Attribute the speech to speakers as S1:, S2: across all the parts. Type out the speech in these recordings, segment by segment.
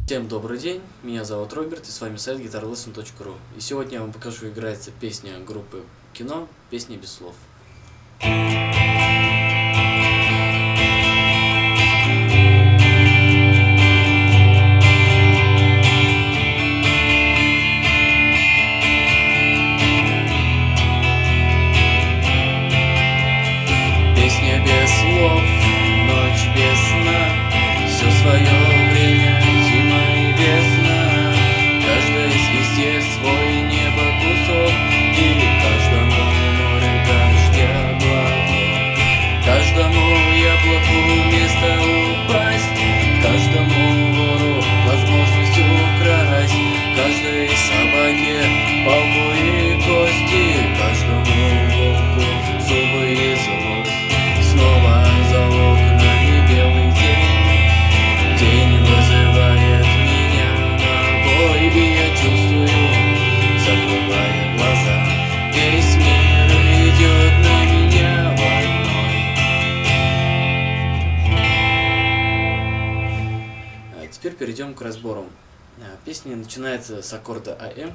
S1: Всем добрый день, меня зовут Роберт, и с вами сайт guitarlesson.ru. И сегодня я вам покажу, как играется песня группы Кино, песня без слов. Песня без слов, ночь без сна, все свое время, зима и весна. Каждой звезде свой небо кусок, и каждому море дождя глоток. Каждому яблоку место упасть, каждому вору возможность украсть, каждой собаке палку и кости, каждому волку зубы и злость. Снова за окнами белый день, день вызывает меня на бой, и я чувствую, закрывая глаза, весь мир идет на меня войной. Теперь перейдем к разбору. Песня начинается с аккорда АМ.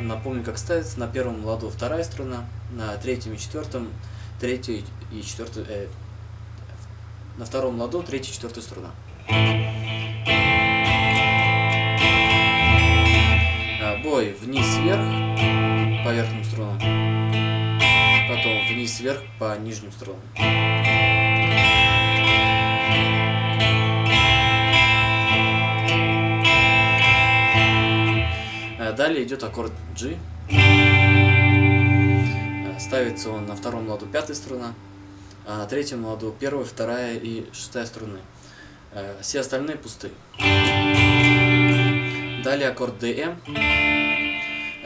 S1: Напомню, как ставится: на первом ладу вторая струна, на третьем и четвертом третья и четвертая, на втором ладу третья и четвертая струна. Бой вниз-вверх по верхним струнам, потом вниз-вверх по нижним струнам. Далее идет аккорд G. Ставится он на втором ладу пятая струна, а на третьем ладу первая, вторая и шестая струны. Все остальные пусты. Далее аккорд DM.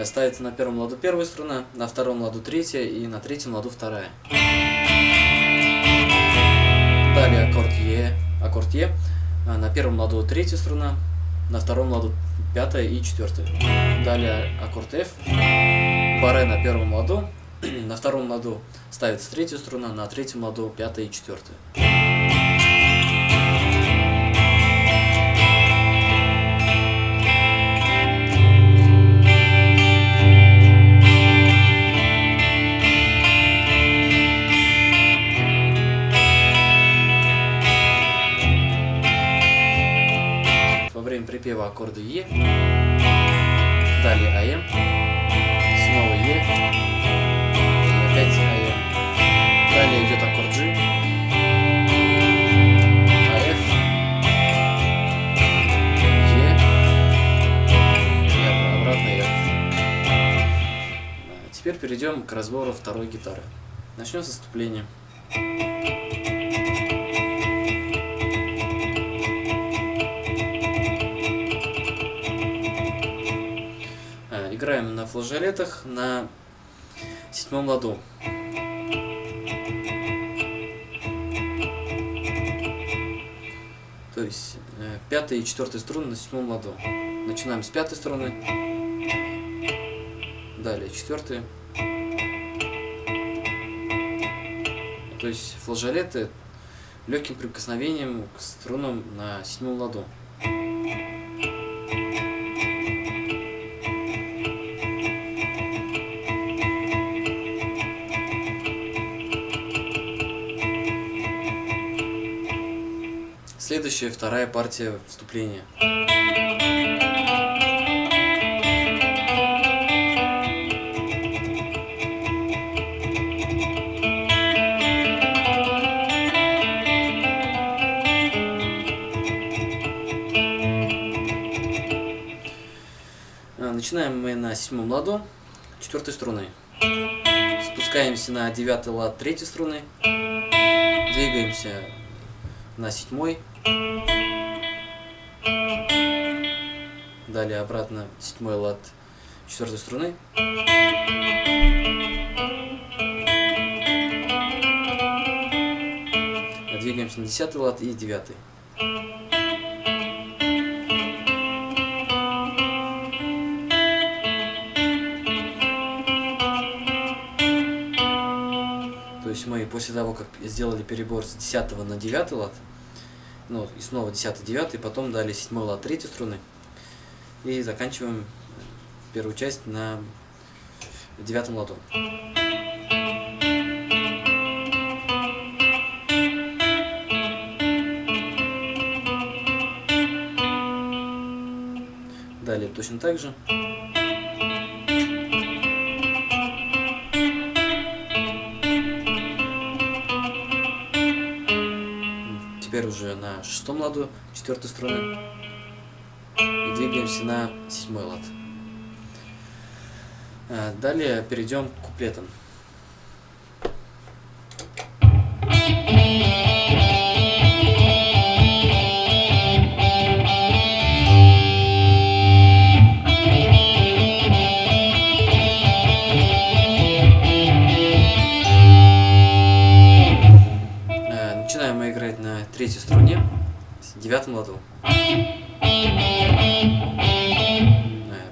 S1: Ставится на первом ладу первая струна, на втором ладу третья и на третьем ладу вторая. Далее аккорд Е. На первом ладу третья струна, на втором ладу пятая и четвертая. Далее аккорд F. По ре на первом ладу, на втором ладу ставится третья струна, на третьем ладу пятая и четвертая. Во время припева аккорды Е, далее АМ, снова Е, и опять АМ. Далее идет аккорд G, АФ, Е и обратно F. Теперь перейдем к разбору второй гитары. Начнем с вступления. Играем на флажолетах на седьмом ладу. То есть пятая и четвертая струны на седьмом ладу. Начинаем с пятой струны, далее четвертая. То есть флажолеты легким прикосновением к струнам на седьмом ладу. Следующая, вторая партия вступления. Начинаем мы на седьмом ладу четвертой струны. Спускаемся на девятый лад третьей струны. Двигаемся на седьмой. Далее обратно седьмой лад четвертой струны. Двигаемся на десятый лад и девятый. То есть мы после того, как сделали перебор с 10 на 9 лад, ну и снова 10, 9, потом далее 7 лад третьей струны. И заканчиваем первую часть на 9 ладу. Далее точно так же. Теперь уже на 6 ладу 4 струны. И двигаемся на 7 лад. Далее перейдем к куплетам. Начинаем мы играть на третьей струне, с 9 ладу.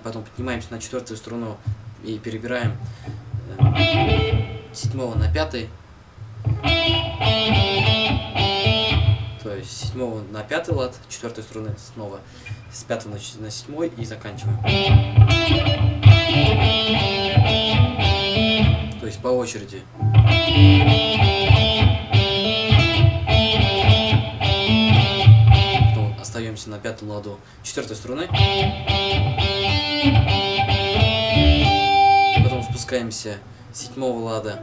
S1: Потом поднимаемся на 4 струну и перебираем с 7 на 5. То есть с 7 на 5 лад 4 струны снова, с 5 на 7 и заканчиваем. То есть по очереди. Потом остаемся на 5 ладу 4 струны. Потом спускаемся с 7 лада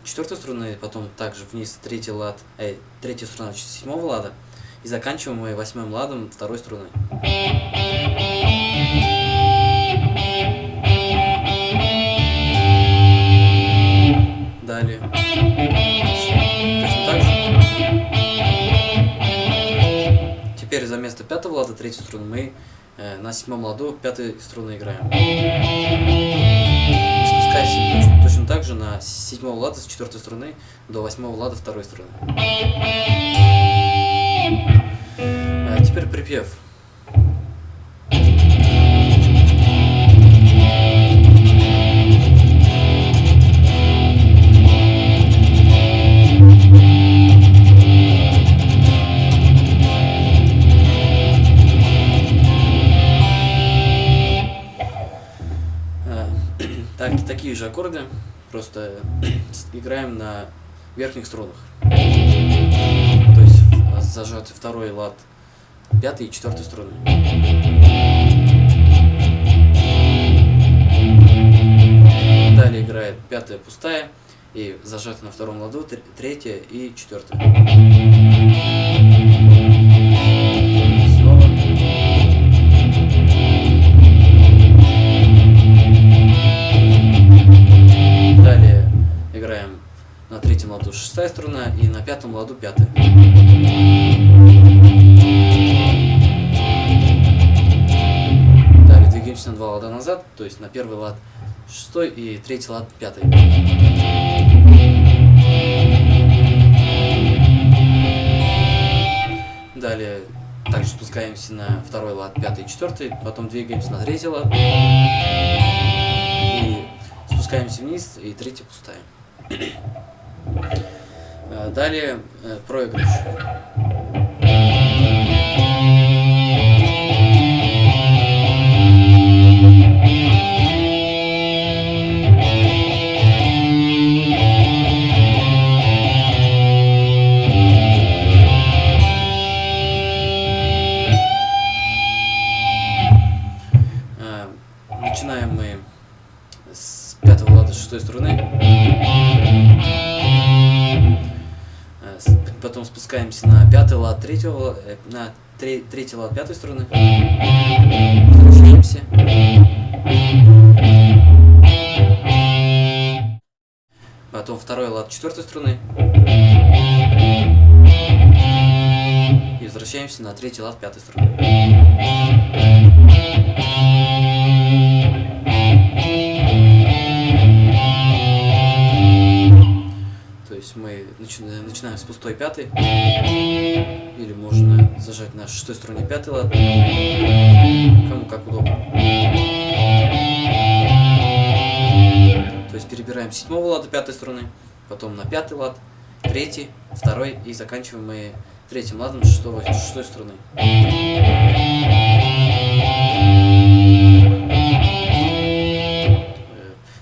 S1: 4 струны, потом также вниз 3 лад, 3 струна 7 лада и заканчиваем мы 8 ладом 2 струны. Далее точно так же. Теперь за место 5 лада 3 струны мы на 7 ладу 5 струны играем. И спускаемся точно так же на 7 лада с 4 струны до 8 лада 2 струны. Теперь припев. Такие же аккорды, просто играем на верхних струнах. То есть зажаты 2 лад 5 и 4 струны. Далее играет 5 пустая и зажата на 2 ладу 3 и 4. Снова. Далее играем на 3 ладу 6 струна и на 5 ладу 5. Далее двигаемся на 2 лада назад, то есть на 1 лад 6 и 3 лад 5. Далее также спускаемся на 2 лад 5 и 4, потом двигаемся на 3 лад. И спускаемся вниз, и 3 пустая. Далее проигрыш. Начинаем мы с 5 лада 6 струны, потом спускаемся на 5 лад 3 на 3 лад 5 струны, возвращаемся, потом 2 лад 4 струны и возвращаемся на 3 лад 5 струны. То есть мы начинаем с пустой 5, или можно зажать на 6 струне 5 лад, кому как удобно. То есть перебираем с 7 лада 5 струны, потом на 5 лад, 3, 2 и заканчиваем мы третьим ладом шестой струны.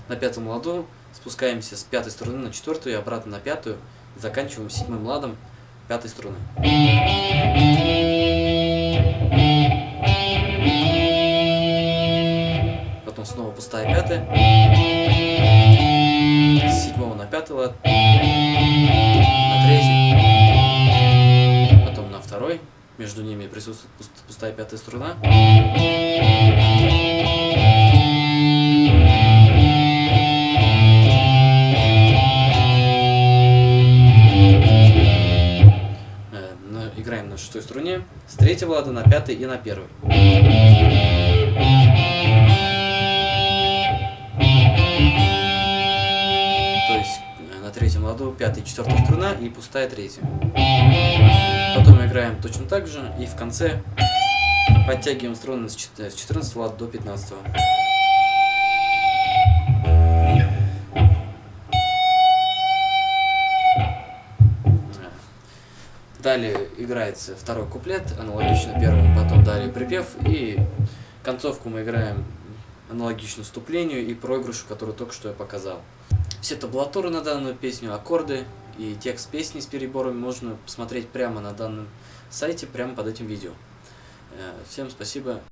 S1: На пятом ладу спускаемся с пятой струны на четвертую и обратно на пятую. Заканчиваем седьмым ладом пятой струны. Потом снова пустая пятая. С седьмого на пятый лад. На третий. Потом на второй. Между ними присутствует пустая пятая струна. Играем на шестой струне с третьего лада на пятый и на первый. То есть на третьем ладу пятая и четвертая струна и пустая третья. Потом играем точно так же и в конце подтягиваем струны с 14 лад до 15. Далее играется второй куплет, аналогично первому, потом далее припев, и концовку мы играем аналогично вступлению и проигрышу, который только что я показал. Все табулатуры на данную песню, аккорды и текст песни с переборами можно посмотреть прямо на данном сайте, прямо под этим видео. Всем спасибо.